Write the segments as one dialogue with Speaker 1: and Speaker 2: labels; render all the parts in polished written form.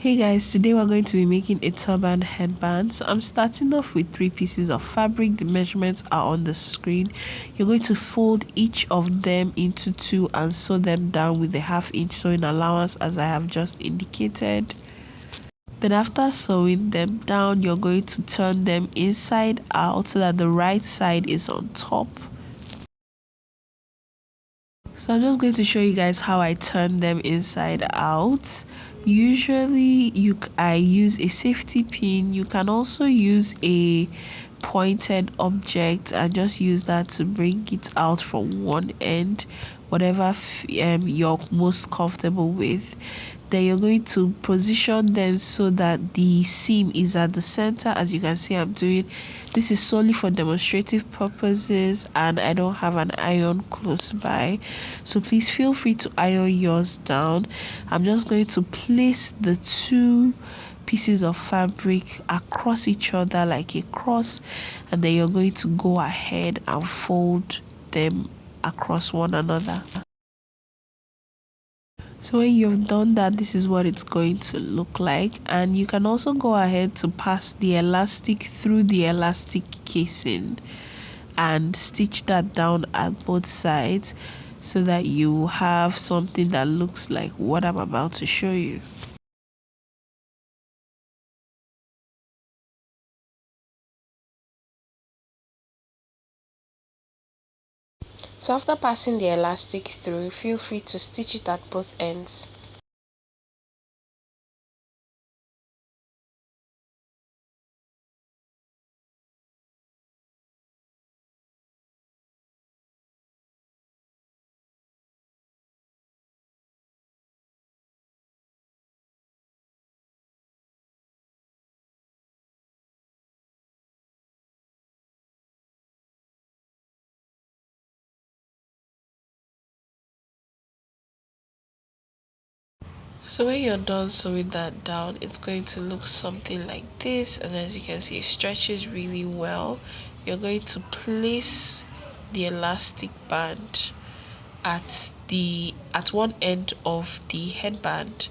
Speaker 1: Hey guys, today we're going to be making a turban headband. So I'm starting off with 3 pieces of fabric. The measurements are on the screen. You're going to fold each of them into two and sew them down with a 1/2 inch sewing allowance as I have just indicated. Then after sewing them down, you're going to turn them inside out so that the right side is on top. So I'm just going to show you guys how I turn them inside out. Usually I use a safety pin. You can also use a pointed object and just use that to bring it out from one end, whatever you're most comfortable with. Then you're going to position them so that the seam is at the center. As you can see, I'm doing this is solely for demonstrative purposes and I don't have an iron close by, so please feel free to iron yours down. I'm just going to place the 2 pieces of fabric across each other like a cross, and then you're going to go ahead and fold them across one another. So when you've done that, this is what it's going to look like, and you can also go ahead to pass the elastic through the elastic casing and stitch that down at both sides so that you have something that looks like what I'm about to show you. So after passing the elastic through, feel free to stitch it at both ends. So when you're done sewing that down, it's going to look something like this, and as you can see, it stretches really well. You're going to place the elastic band at one end of the headband,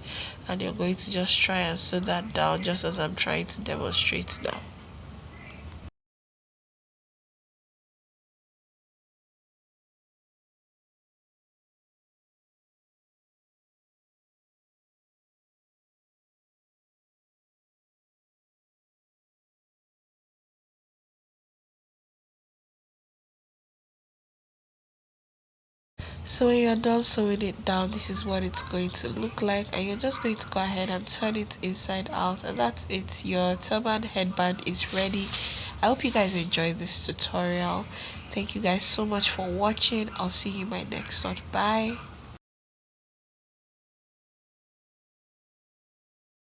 Speaker 1: and you're going to just try and sew that down just as I'm trying to demonstrate now. So when you're done sewing it down, this is what it's going to look like, and you're just going to go ahead and turn it inside out, and that's it. Your turban headband is ready. I hope you guys enjoyed this tutorial. Thank you guys so much for watching. I'll see you in my next one. Bye.